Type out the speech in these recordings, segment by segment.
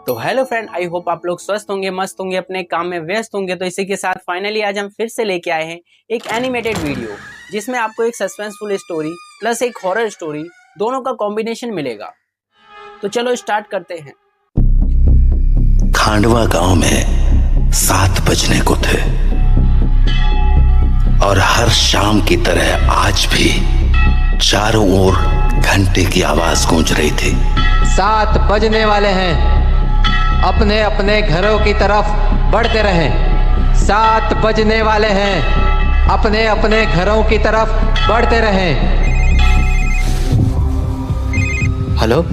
तो hello friend, I hope आप लोग स्वस्थ होंगे, मस्त होंगे, अपने काम में व्यस्त होंगे। तो इसी के साथ फाइनली आज हम फिर से लेके आए हैं एक एनिमेटेड वीडियो, जिसमें आपको एक सस्पेंसफुल स्टोरी प्लस एक हॉरर स्टोरी दोनों का कॉम्बिनेशन मिलेगा। तो चलो स्टार्ट करते हैं। खांडवा गांव में 7 बजने को थे और हर शाम की तरह आज भी चारों ओर घंटे की आवाज गूंज रही थी। 7 बजने वाले हैं, अपने अपने घरों की तरफ बढ़ते रहें। 7 बजने वाले हैं, अपने अपने घरों की तरफ बढ़ते रहें। हेलो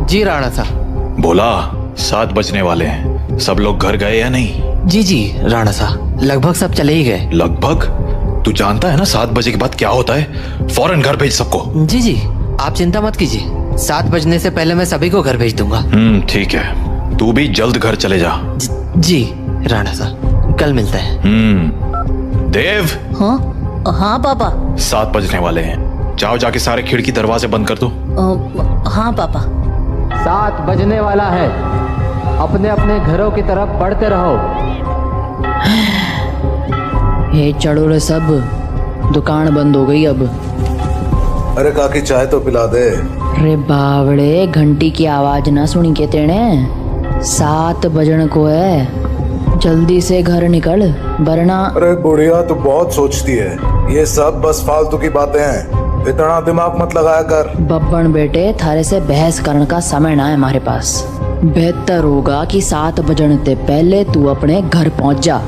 जी राणा साहब। बोला 7 बजने वाले हैं, सब लोग घर गए या नहीं? जी राणा साहब, लगभग सब चले ही गए। लगभग? तू जानता है ना 7 बजे के बाद क्या होता है? फौरन घर भेज सबको। जी आप चिंता मत कीजिए, 7 बजने से पहले मैं सभी को घर भेज दूंगा। ठीक है, तू भी जल्द घर चले जा। जी राणा साहब, कल मिलते हैं। देव। हाँ पापा। 7 बजने वाले हैं, जाओ जाके सारे खिड़की दरवाजे बंद कर दो। हाँ पापा। 7 बजने वाला है, अपने अपने घरों की तरफ बढ़ते रहो। हे चढ़ो रे सब, दुकान बंद हो गई अब। अरे काकी चाय तो पिला दे। अरे बावड़े, घंटी की आवाज ना सुनी के तेने? 7 बजन को है, जल्दी से घर निकल वरना। अरे बुढ़िया तू बहुत सोचती है, ये सब बस फालतू की बातें हैं, इतना दिमाग मत लगाया कर। बब्बन बेटे, थारे से बहस करने का समय ना है हमारे पास। बेहतर होगा कि 7 बजने से पहले तू अपने घर पहुंच जा,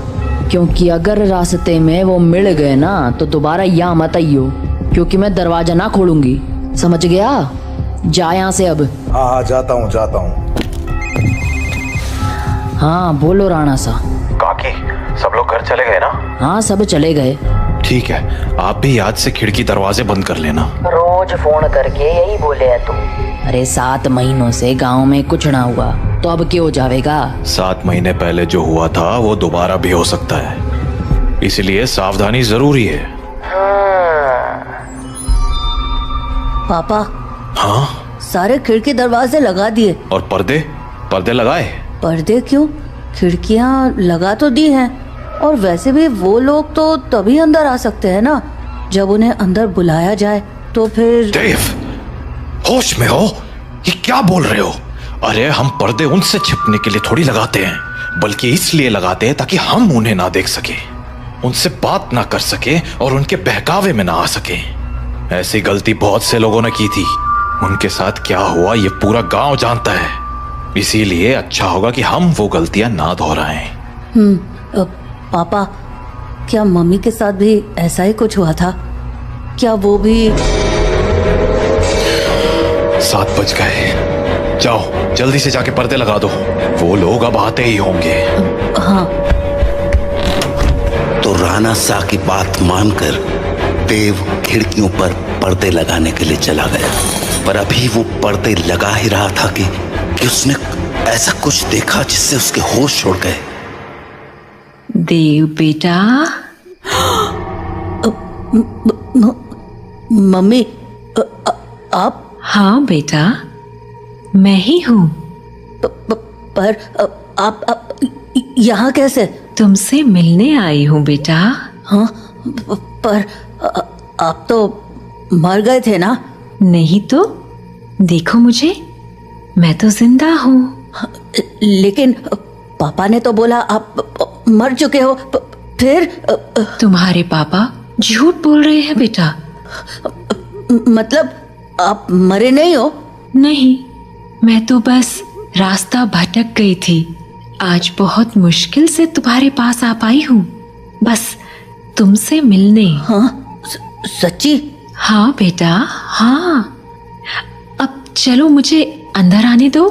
क्योंकि अगर रास्ते में वो मिल गए ना तो दोबारा यहाँ मत आइयो, क्योंकि मैं दरवाजा ना खोलूंगी, समझ गया? जा यहाँ से अब। हाँ जाता हूँ। हाँ बोलो राणा सा। काकी, सब लोग घर चले गए ना? हाँ सब चले गए। ठीक है, आप भी याद से खिड़की दरवाजे बंद कर लेना। रोज फोन करके यही बोले है तू। अरे 7 महीनों से गांव में कुछ ना हुआ तो अब क्यों जावेगा? 7 महीने पहले जो हुआ था वो दोबारा भी हो सकता है, इसलिए सावधानी जरूरी है। पापा। हाँ? सारे खिड़की दरवाजे लगा दिए। और पर्दे लगाए? पर्दे क्यों, खिड़कियां लगा तो दी हैं, और वैसे भी वो लोग तो तभी अंदर आ सकते हैं ना जब उन्हें अंदर बुलाया जाए। तो फिर देव, होश में हो? ये क्या बोल रहे हो? अरे हम पर्दे उनसे छिपने के लिए थोड़ी लगाते हैं, बल्कि इसलिए लगाते हैं ताकि हम उन्हें ना देख सके, उनसे बात ना कर सके और उनके बहकावे में ना आ सके। ऐसी गलती बहुत से लोगों ने की थी, उनके साथ क्या हुआ ये पूरा गांव जानता है, इसीलिए अच्छा होगा कि हम वो गलतियां ना दोहराएं। पापा, क्या मम्मी के साथ भी ऐसा ही कुछ हुआ था? क्या वो भी? 7 बज गए, जाओ जल्दी से जाके पर्दे लगा दो, वो लोग अब आते ही होंगे। हाँ। तो राणा सा की बात मानकर देव खिड़कियों पर पर्दे लगाने के लिए चला गया, पर अभी वो पर्दे लगा ही रहा था कि उसने ऐसा कुछ देखा जिससे उसके होश उड़ गए। देव बेटा। मम्मी, आप? हाँ बेटा, मैं ही हूँ। पर आप यहाँ कैसे? तुमसे मिलने आई हूँ बेटा। हाँ, पर आप तो मर गए थे ना? नहीं तो, देखो मुझे, मैं तो जिंदा हूँ। लेकिन पापा ने तो बोला आप मर चुके हो। फिर? तुम्हारे पापा झूठ बोल रहे हैं बेटा। मतलब आप मरे नहीं हो? नहीं, मैं तो बस रास्ता भटक गई थी, आज बहुत मुश्किल से तुम्हारे पास आ पाई हूँ, बस तुमसे मिलने। हाँ? सच्ची? हाँ बेटा, हाँ। अब चलो मुझे अंदर आने दो,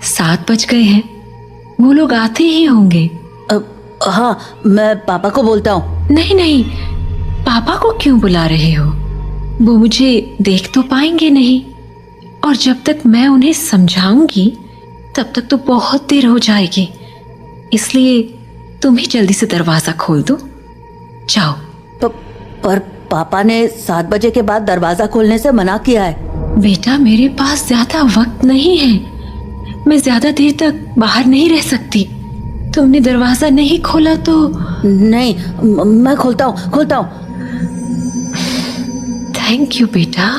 7 बज गए हैं, वो लोग आते ही होंगे। हाँ, मैं पापा को बोलता हूँ। नहीं, पापा को क्यों बुला रहे हो? वो मुझे देख तो पाएंगे नहीं, और जब तक मैं उन्हें समझाऊंगी तब तक तो बहुत देर हो जाएगी, इसलिए तुम ही जल्दी से दरवाजा खोल दो, जाओ। पर पापा ने 7 बजे के बाद दरवाजा खोलने से मना किया है। बेटा, मेरे पास ज्यादा वक्त नहीं है, मैं ज्यादा देर तक बाहर नहीं रह सकती। तुमने दरवाजा नहीं खोला तो? नहीं, मैं खोलता हूँ। थैंक यू बेटा।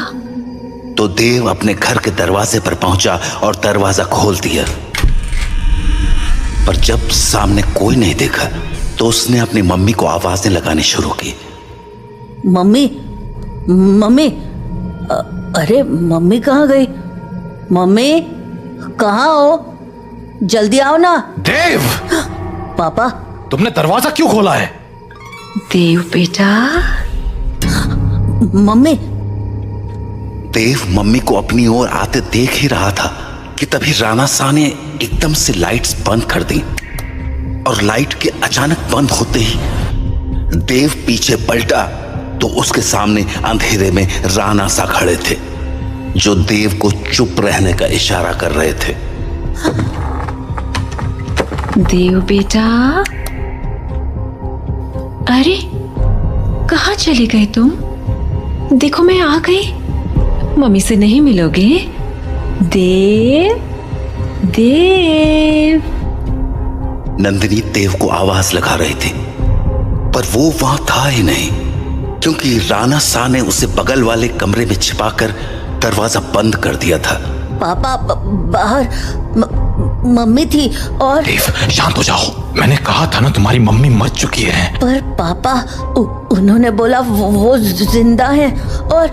तो देव अपने घर के दरवाजे पर पहुंचा और दरवाजा खोल दिया। पर जब सामने कोई नहीं देखा तो उसने अपनी मम्मी को आवाजें लगानी शुरू की। मम्मी, अरे मम्मी कहाँ गई? मम्मी कहाँ हो? जल्दी आओ ना। देव! पापा, तुमने दरवाजा क्यों खोला है? देव बेटा। मम्मी। देव मम्मी को अपनी ओर आते देख ही रहा था कि तभी राणा शाह ने एकदम से लाइट्स बंद कर दी और लाइट के अचानक बंद होते ही देव पीछे पलटा तो उसके सामने अंधेरे में राणा शाह खड़े थे, जो देव को चुप रहने का इशारा कर रहे थे। देव बेटा। अरे कहाँ चले गए तुम? देखो मैं आ गई। मम्मी से नहीं मिलोगे? देव। नंदिनी देव को आवाज लगा रही थी पर वो वहां था ही नहीं, क्योंकि राणा शाह ने उसे बगल वाले कमरे में छिपाकर दरवाजा बंद कर दिया था। पापा बाहर मम्मी थी और देव शांत हो जाओ। मैंने कहा था ना तुम्हारी मम्मी मर चुकी है। पर पापा उन्होंने बोला वो जिंदा है। और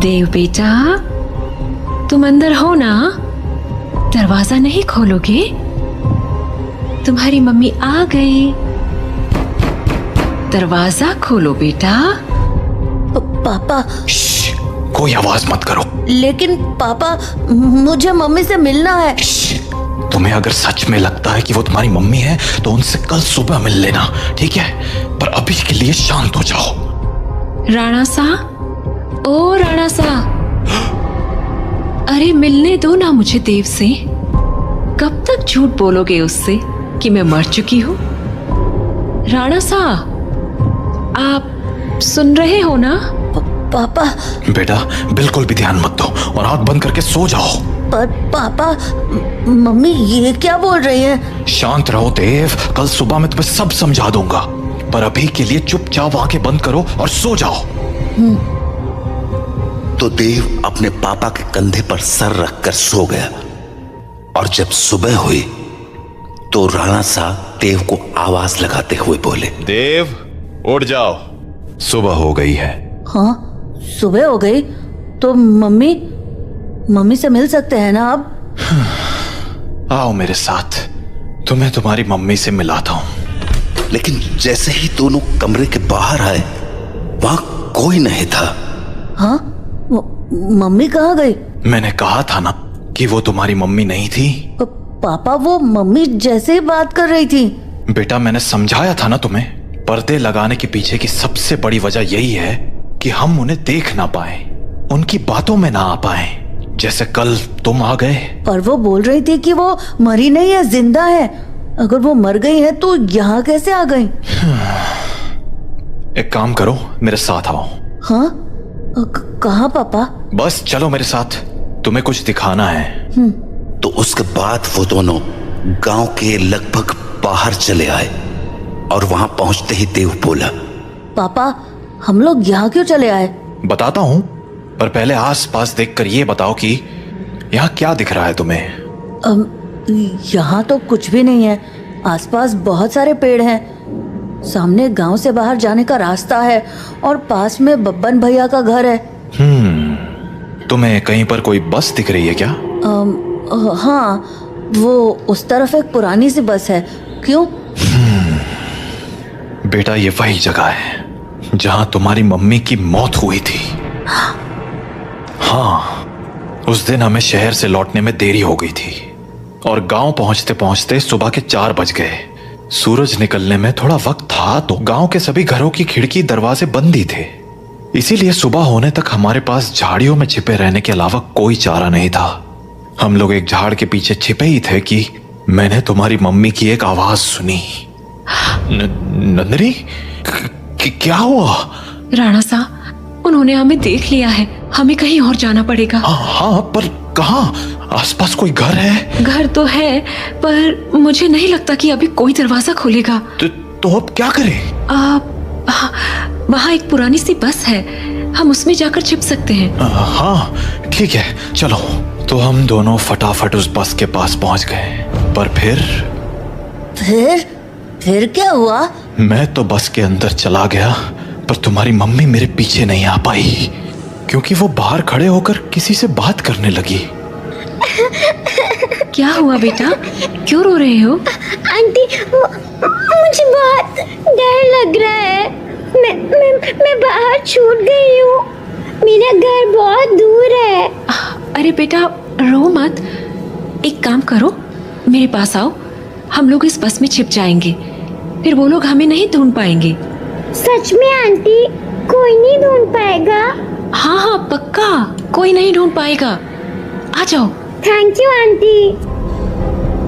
देव बेटा, तुम अंदर हो ना? दरवाजा नहीं खोलोगे? तुम्हारी मम्मी आ गई। दरवाजा खोलो बेटा। पापा। कोई आवाज मत करो। लेकिन पापा, मुझे मम्मी से मिलना है। तुम्हें अगर सच में लगता है कि वो तुम्हारी मम्मी है तो उनसे कल सुबह मिल लेना, ठीक है? पर अभी के लिए शांत हो जाओ। राणा शाह, ओ राणा शाह, अरे मिलने दो ना मुझे देव से। कब तक झूठ बोलोगे उससे कि मैं मर चुकी हूँ? राणा शाह, आप सुन रहे हो ना? पापा। बेटा बिल्कुल भी ध्यान मत दो और आंख बंद करके सो जाओ। पर पापा, मम्मी ये क्या बोल रही है? शांत रहो देव, कल सुबह मैं तुम्हें सब समझा दूंगा। पर अभी के लिए चुपचाप आंखें बंद करो और सो जाओ। तो देव अपने पापा के कंधे पर सर रखकर सो गया और जब सुबह हुई तो राणा शाह देव को आवाज लगाते हुए बोले, देव उठ जाओ, सुबह हो गई है। हाँ, सुबह हो गई तो मम्मी से मिल सकते हैं ना अब? आओ मेरे साथ, तुम्हें तुम्हारी मम्मी से मिलाता हूं। लेकिन जैसे ही दोनों कमरे के बाहर आए वहां कोई नहीं था। हाँ, मम्मी कहाँ गई? मैंने कहा था ना कि वो तुम्हारी मम्मी नहीं थी। पापा, वो मम्मी जैसे ही बात कर रही थी। बेटा मैंने समझाया था ना तुम्हें, पर्दे लगाने के पीछे की सबसे बड़ी वजह यही है कि हम उन्हें देख ना पाए, उनकी बातों में ना आ पाए। जैसे कल तुम आ गए। पर वो बोल रही थी कि वो मरी नहीं है, जिंदा है। अगर वो मर गई है तो यहाँ कैसे आ गई? एक काम करो, मेरे साथ आओ। हाँ? कहाँ पापा? बस चलो मेरे साथ, तुम्हें कुछ दिखाना है। तो उसके बाद वो दोनों गांव के लगभग बाहर चले आए और वहां पहुंचते ही देव बोला, पापा हम लोग यहाँ क्यों चले आए? बताता हूँ, पर पहले आस पास देखकर ये बताओ कि यहाँ क्या दिख रहा है तुम्हें? यहाँ तो कुछ भी नहीं है। आसपास बहुत सारे पेड़ हैं। सामने गांव से बाहर जाने का रास्ता है और पास में बब्बन भैया का घर है। तुम्हें कहीं पर कोई बस दिख रही है क्या? हाँ, वो उस तरफ एक पुरानी सी बस है। क्यों? बेटा ये वही जगह है जहां तुम्हारी मम्मी की मौत हुई थी। हाँ, उस दिन हमें शहर से लौटने में देरी हो गई थी और गांव पहुंचते पहुंचते सुबह के 4 बज गए। सूरज निकलने में थोड़ा वक्त था तो गांव के सभी घरों की खिड़की दरवाजे बंद ही थे। इसीलिए सुबह होने तक हमारे पास झाड़ियों में छिपे रहने के अलावा कोई चारा नहीं था। हम लोग एक झाड़ के पीछे छिपे ही थे कि मैंने तुम्हारी मम्मी की एक आवाज सुनी। नंदिनी, क्या हुआ? राणा साहब, उन्होंने हमें देख लिया है। हमें कहीं और जाना पड़ेगा। हाँ, पर कहाँ? आसपास कोई घर है? घर तो है, पर मुझे नहीं लगता कि अभी कोई दरवाजा खोलेगा। तो अब क्या करें? वहाँ एक पुरानी सी बस है, हम उसमें जाकर छिप सकते हैं। हाँ ठीक है, चलो। तो हम दोनों फटाफट उस बस के पास पहुंच गए। पर फिर क्या हुआ? मैं तो बस के अंदर चला गया, पर तुम्हारी मम्मी मेरे पीछे नहीं आ पाई, क्योंकि वो बाहर खड़े होकर किसी से बात करने लगी। क्या हुआ बेटा, क्यों रो रहे हो? आंटी, मुझे बहुत डर लग रहा है। मैं बाहर छूट गई हूँ। मेरा घर बहुत दूर है। अरे बेटा रो मत, एक काम करो, मेरे पास आओ, हम लोग इस बस में छिप जाएंगे, फिर वो लोग हमें नहीं ढूंढ पाएंगे। सच में आंटी, कोई नहीं ढूंढ पाएगा? हाँ हाँ पक्का, कोई नहीं ढूंढ पाएगा, आ जाओ। Thank you aunty.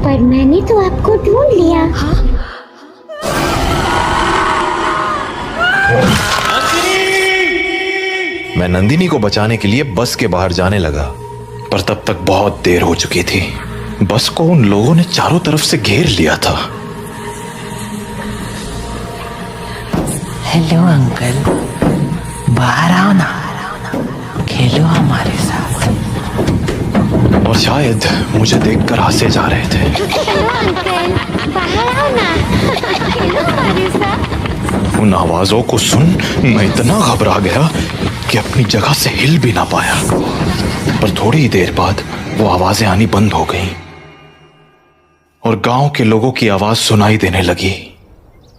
पर मैंने तो आपको ढूंढ लिया। हाँ? मैं नंदिनी को बचाने के लिए बस के बाहर जाने लगा, पर तब तक बहुत देर हो चुकी थी। बस को उन लोगों ने चारों तरफ से घेर लिया था। हेलो अंकल, बाहर आओ ना, खेलो हमारे साथ। और शायद मुझे देखकर हंसे जा रहे थे। हेलो अंकल, बाहर आओ ना, खेलो हमारे साथ। उन आवाजों को सुन मैं इतना घबरा गया कि अपनी जगह से हिल भी ना पाया। पर थोड़ी ही देर बाद वो आवाजें आनी बंद हो गईं और गांव के लोगों की आवाज सुनाई देने लगी।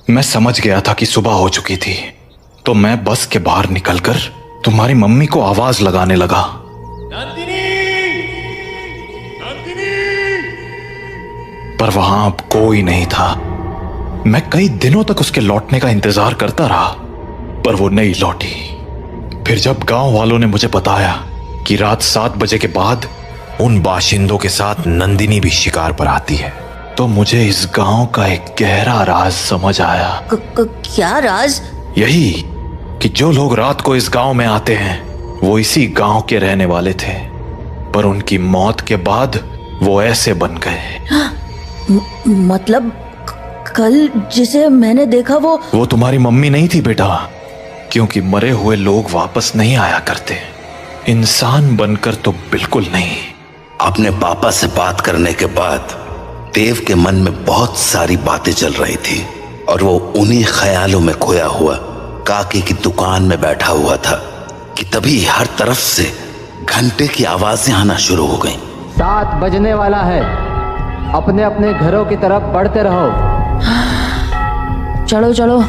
मैं समझ गया था कि सुबह हो चुकी थी, तो मैं बस के बाहर निकलकर तुम्हारी मम्मी को आवाज लगाने लगा। पर वहां अब कोई नहीं था। मैं कई दिनों तक उसके लौटने का इंतजार करता रहा, पर वो नहीं लौटी। फिर जब गांव वालों ने मुझे बताया कि रात 7 बजे के बाद उन बाशिंदों के साथ नंदिनी भी शिकार पर आती है, तो मुझे इस गांव का एक गहरा राज समझ आया। क्या राज? यही कि जो लोग रात को इस गांव में आते हैं वो इसी गांव के रहने वाले थे, पर उनकी मौत के बाद वो ऐसे बन गए। मतलब कल जिसे मैंने देखा वो तुम्हारी मम्मी नहीं थी बेटा, क्योंकि मरे हुए लोग वापस नहीं आया करते, इंसान बनकर तो बिल्कुल नहीं। अपने पापा से बात करने के बाद देव के मन में बहुत सारी बातें चल रही थी और वो उन्हीं ख्यालों में खोया हुआ काकी की दुकान में बैठा हुआ था कि तभी हर तरफ से घंटे की आवाजें आना शुरू हो गईं। 7 बजने वाला है, अपने अपने घरों की तरफ बढ़ते रहो। चलो चलो,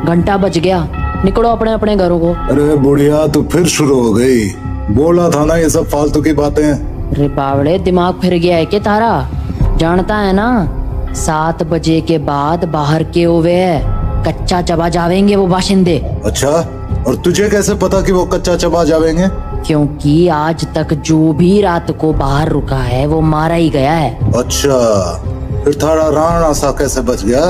घंटा बज गया, निकलो अपने अपने घरों को। अरे बुढ़िया, तू फिर शुरू हो गई। बोला था ना ये सब फालतू की बातें। अरे बावड़े, दिमाग फिर गया है क्या तारा? जानता है ना 7 बजे के बाद बाहर के ओवे है, कच्चा चबा जावेंगे वो बाशिंदे। अच्छा, और तुझे कैसे पता कि वो कच्चा चबा जावेंगे? क्योंकि आज तक जो भी रात को बाहर रुका है वो मारा ही गया है। अच्छा, फिर थारा राणा सा कैसे बच गया?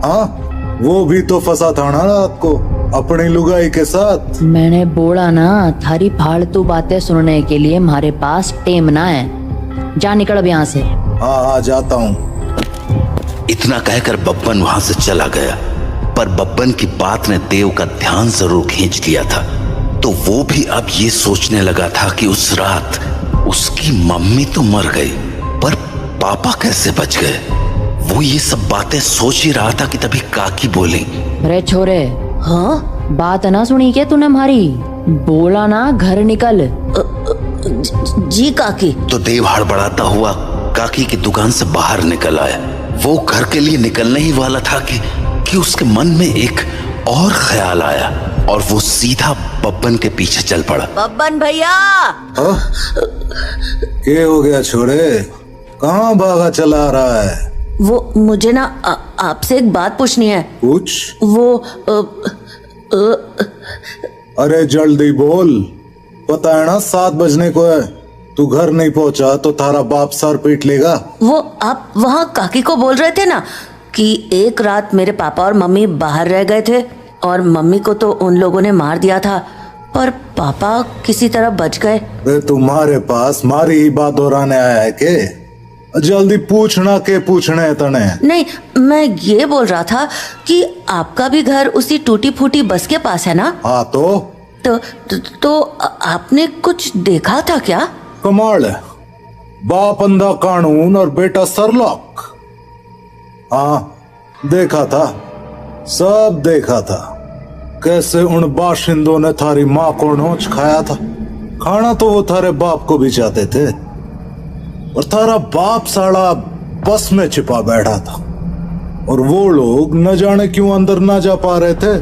हाँ, वो भी तो फंसा था ना रात को अपनी लुगाई के साथ। मैंने बोला ना, थारी फालतू बातें सुनने के लिए हमारे पास टेम ना है। जा निकल अब यहाँ से। हाँ हाँ, जाता हूँ। इतना कहकर बब्बन वहां से चला गया, पर बब्बन की बात ने देव का ध्यान जरूर खींच लिया था। तो वो भी अब ये सोचने लगा था कि उस रात उसकी मम्मी तो मर गई, पर पापा कैसे बच गए। वो ये सब बातें सोच ही रहा था कि तभी काकी बोली, अरे छोरे, हाँ बात ना सुनी क्या तूने हमारी? बोला ना घर निकल। जी काकी। तो देव हड़बड़ाता हुआ काकी की दुकान से बाहर निकल आया। वो घर के लिए निकलने ही वाला था कि उसके मन में एक और ख्याल आया और वो सीधा बब्बन के पीछे चल पड़ा। बब्बन भैया! क्या हो गया छोरे, कहाँ भागा चला रहा है? वो मुझे ना आपसे एक बात पूछनी है। पूछ। वो अरे जल्दी बोल, पता है ना 7 बजने को है। तू घर नहीं पहुंचा तो तारा बाप सर पीट लेगा। वो आप वहाँ काकी को बोल रहे थे ना कि एक रात मेरे पापा और मम्मी बाहर रह गए थे और मम्मी को तो उन लोगों ने मार दिया था, पर पापा किसी तरह बच गए। वे तुम्हारे पास मारी ही बात दोहराने आया है के? जल्दी पूछना के पूछने तने। नहीं, मैं ये बोल रहा था कि आपका भी घर उसी टूटी फूटी बस के पास है ना? हाँ तो आपने कुछ देखा था क्या? कमाल है, बाप अंधा कानून और बेटा सरलॉक। हाँ देखा था, सब देखा था। कैसे उन बाशिंदों ने थारी माँ को नोच खाया था। खाना तो वो थारे बाप को भी चाहते थे, और थारा बाप साला बस में छिपा बैठा था, और वो लोग न जाने क्यों अंदर ना जा पा रहे थे।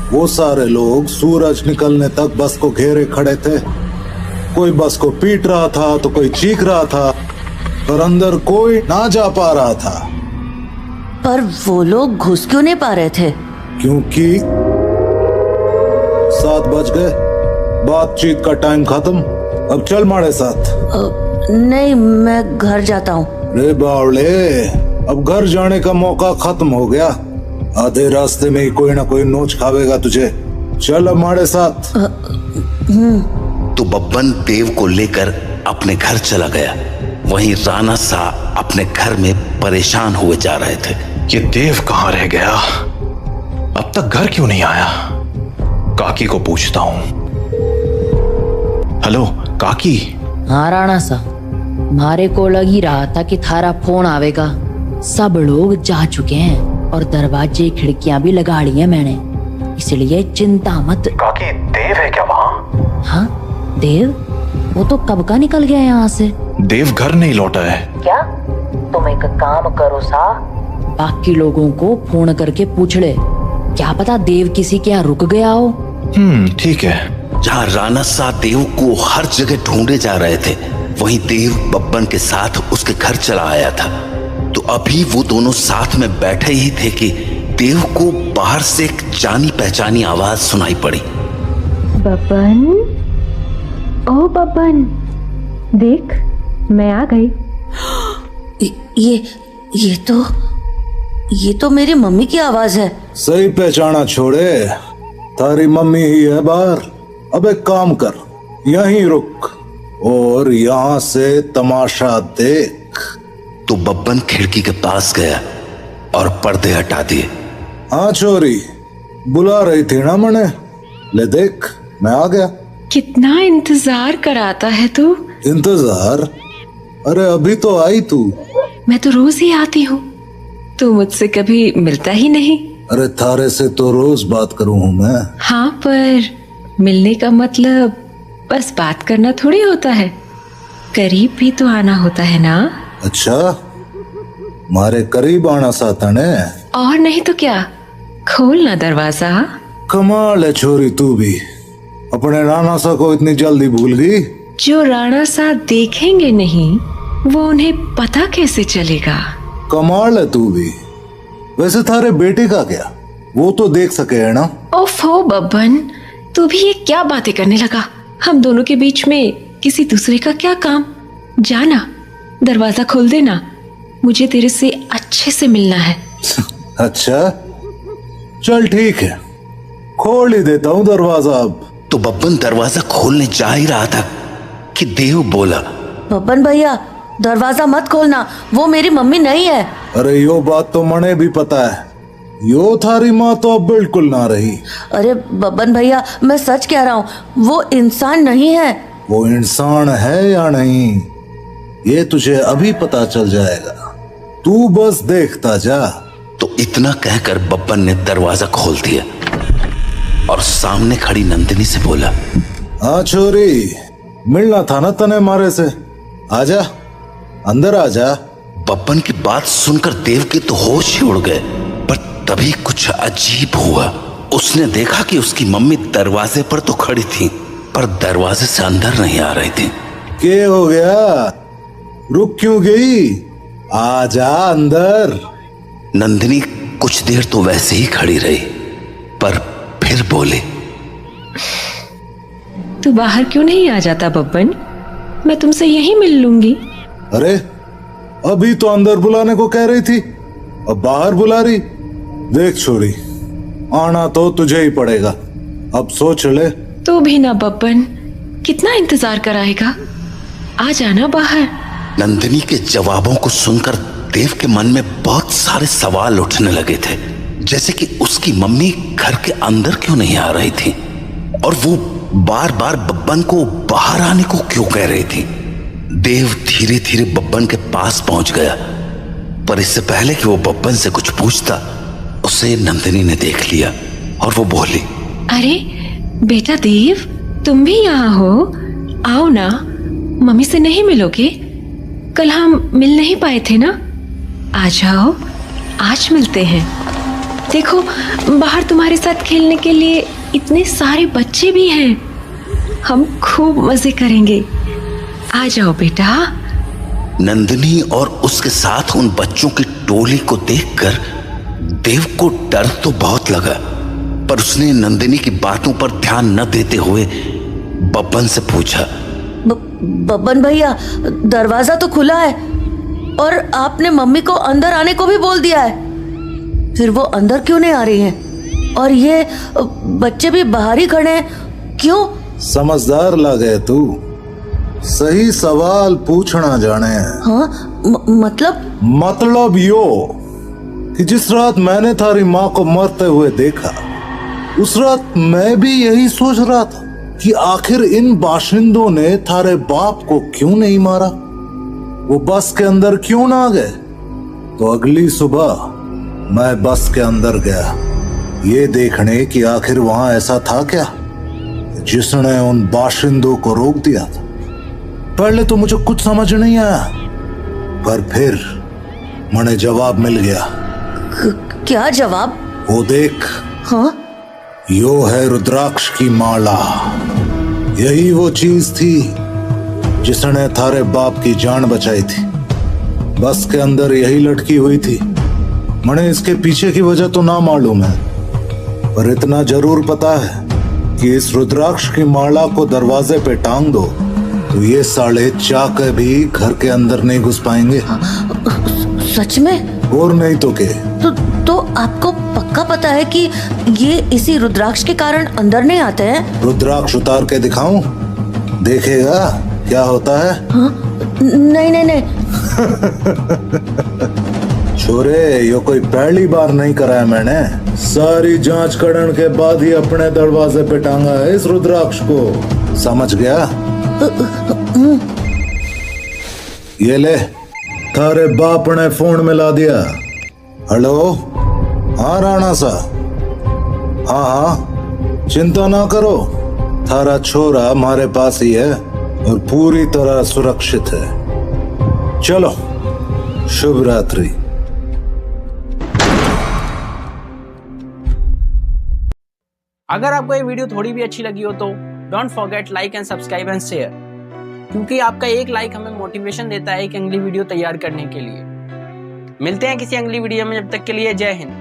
वो सारे लोग सूरज निकलने तक बस को घेरे खड़े थे। कोई बस को पीट रहा था तो कोई चीख रहा था, पर अंदर कोई ना जा पा रहा था। पर वो लोग घुस क्यों नहीं पा रहे थे? क्योंकि 7 बज गए, बातचीत का टाइम खत्म। अब चल हमारे साथ। नहीं, मैं घर जाता हूँ। रे बावले, अब घर जाने का मौका खत्म हो गया। आधे रास्ते में ही कोई ना कोई नोच खावेगा तुझे। चल अब हमारे साथ। तो बब्बन देव को लेकर अपने घर चला गया। वहीं राणा सा अपने घर में परेशान हुए जा रहे थे। ये देव कहाँ रह गया? अब तक घर क्यों नहीं आया? काकी को पूछता हूँ। हेलो काकी। हाँ राणा सा, मारे को लग ही रहा था कि थारा फोन आवेगा। सब लोग जा चुके हैं और दरवाजे खिड़कियां भी लगा ली हैं मैंने, इसलिए चिंता मत। काकी देव है क्या वहाँ? हाँ देव, वो तो कब का निकल गया यहाँ से। देव घर नहीं लौटा है क्या? तुम एक काम करो सा, बाकी लोगों को फोन करके पूछ ले, क्या पता देव किसी के यहाँ रुक गया हो। ठीक है। जहाँ राणा सा देव को हर जगह ढूंढे जा रहे थे, वहीं देव बब्बन के साथ उसके घर चला आया था। तो अभी वो दोनों साथ में बैठे ही थे कि देव को बाहर से एक जानी पहचानी आवाज सुनाई पड़ी। बब्बन, ओ बब्बन, देख मैं आ गई। ये तो मेरी मम्मी की आवाज है। सही पहचाना छोड़े, तारी मम्मी ही है बाहर। अब एक काम कर, यहीं रुक और यहाँ से तमाशा देख। तो बब्बन खिड़की के पास गया और पर्दे हटा दिए। हाँ छोरी, बुला रही थी ना मने, ले देख मैं आ गया। कितना इंतजार कराता है तू। इंतजार? अरे अभी तो आई तू। मैं तो रोज ही आती हूँ, तू मुझसे कभी मिलता ही नहीं। अरे थारे से तो रोज बात करूँ हूँ मैं। हाँ, पर मिलने का मतलब बस बात करना थोड़ी होता है, करीब भी तो आना होता है ना। अच्छा, मारे करीब आना साथा ने। और नहीं तो क्या, खोल ना दरवाजा। कमाल है छोरी, तू भी अपने राणा सा को इतनी जल्दी भूल गई। जो राणा सा देखेंगे नहीं, वो उन्हें पता कैसे चलेगा। कमाल है तू भी। वैसे थारे बेटे का क्या, वो तो देख सके है ना। ओफो बब्बन, तू भी ये क्या बातें करने लगा। हम दोनों के बीच में किसी दूसरे का क्या काम। जाना, दरवाजा खोल देना, मुझे तेरे से अच्छे से मिलना है। अच्छा चल ठीक है, खोल ही देता हूँ दरवाजा। अब तो बब्बन दरवाजा खोलने जा ही रहा था कि देव बोला, बब्बन भैया दरवाजा मत खोलना, वो मेरी मम्मी नहीं है। अरे यो बात तो मने भी पता है, यो थारी माँ तो अब बिल्कुल ना रही। अरे बब्बन भैया, मैं सच कह रहा हूँ, वो इंसान नहीं है। वो इंसान है या नहीं, ये तुझे अभी पता चल जाएगा, तू बस देखता जा। तो इतना कहकर बब्बन ने दरवाजा खोल दिया और सामने खड़ी नंदिनी से बोला, हाँ छोरी, मिलना था ना तने मारे से, आजा अंदर आजा। बब्बन की बात सुनकर देव के तो होश ही उड़ गए, पर तभी कुछ अजीब हुआ। उसने देखा कि उसकी मम्मी दरवाजे पर तो खड़ी थी, पर दरवाजे से अंदर नहीं आ रही थी। क्या हो गया, रुक क्यों गई, आजा अंदर। नंदिनी कुछ देर तो वैसे ही खड़ी रही, पर फिर बोले, तू बाहर क्यों नहीं आ जाता बब्बन, मैं तुमसे यहीं मिल लूंगी। अरे अभी तो अंदर बुलाने को कह रही थी, अब बाहर बुला रही। देख छोरी, आना तो तुझे ही पड़ेगा। अब सोच ले तो भी ना बब्बन, कितना इंतजार कराएगा? आ जाना बाहर। नंदिनी के जवाबों को सुनकर देव के मन में बहुत सारे सवाल उठने लगे थे, जैसे कि उसकी मम्मी घर के अंदर क्यों नहीं आ रही थी और वो बार बार बब्बन को बाहर आने को क्यों कह रही थी। देव धीरे धीरे बब्बन के पास पहुंच गया, पर इससे पहले कि वो बब्बन से कुछ पूछता, उसे नंदिनी ने देख लिया और वो बोली, अरे बेटा देव, तुम भी यहाँ हो? आओ ना, मम्मी से नहीं मिलोगे? कल हम मिल नहीं पाए थे ना? आ जाओ, आज मिलते हैं। देखो, बाहर तुम्हारे साथ खेलने के लिए इतने सारे बच्चे भी हैं। हम खूब मजे करेंगे। आ जाओ बेटा। नंदिनी और उसके साथ उन बच्चों की टोली को देखकर देव को डर तो बहुत लगा, पर उसने नंदिनी की बातों पर ध्यान न देते हुए बब्बन से पूछा, बब्बन भैया, दरवाजा तो खुला है और आपने मम्मी को अंदर आने को भी बोल दिया है, फिर वो अंदर क्यों नहीं आ रही हैं? और ये बच्चे भी बाहर ही खड़े हैं, क्यों? समझदार लगे तू, सही सवाल पूछना जाने। हाँ, मतलब यो कि जिस रात मैंने थारी माँ को मरते हुए देखा, उस रात मैं भी यही सोच रहा था कि आखिर इन बाशिंदों ने थारे बाप को क्यों नहीं मारा, वो बस के अंदर क्यों ना गए। तो अगली सुबह मैं बस के अंदर गया, ये देखने कि आखिर वहां ऐसा था क्या जिसने उन बाशिंदों को रोक दिया था। पहले तो मुझे कुछ समझ नहीं आया, पर फिर मुझे जवाब मिल गया। क्या जवाब? वो देख। हाँ? यो है रुद्राक्ष की माला। यही वो चीज थी जिसने थारे बाप की जान बचाई थी। बस के अंदर यही लटकी हुई थी। मुझे इसके पीछे की वजह तो ना मालूम है, पर इतना जरूर पता है कि इस रुद्राक्ष की माला को दरवाजे पे टांग दो तो ये साले चाके भी घर के अंदर नहीं घुस पाएंगे। सच में? और नहीं तो के। तो आपको पक्का पता है कि ये इसी रुद्राक्ष के कारण अंदर नहीं आते हैं? रुद्राक्ष उतार के दिखाऊं? देखेगा क्या होता है? हाँ? नहीं। छोरे, यो कोई पहली बार नहीं कराया मैंने। सारी जांच करने के बाद ही अपने दरवाजे पे टांगा है इस रुद्राक्ष को, समझ गया? ये ले, थारे बाप ने फोन मिला दिया। हेलो, हाँ राणा सा, हाँ, चिंता ना करो, थारा छोरा हमारे पास ही है और पूरी तरह सुरक्षित है। चलो, शुभ रात्रि। अगर आपको ये वीडियो थोड़ी भी अच्छी लगी हो तो don't forget like and subscribe and share, क्योंकि आपका एक लाइक हमें मोटिवेशन देता है एक अगली वीडियो तैयार करने के लिए। मिलते हैं किसी अगली वीडियो में, जब तक के लिए जय हिंद।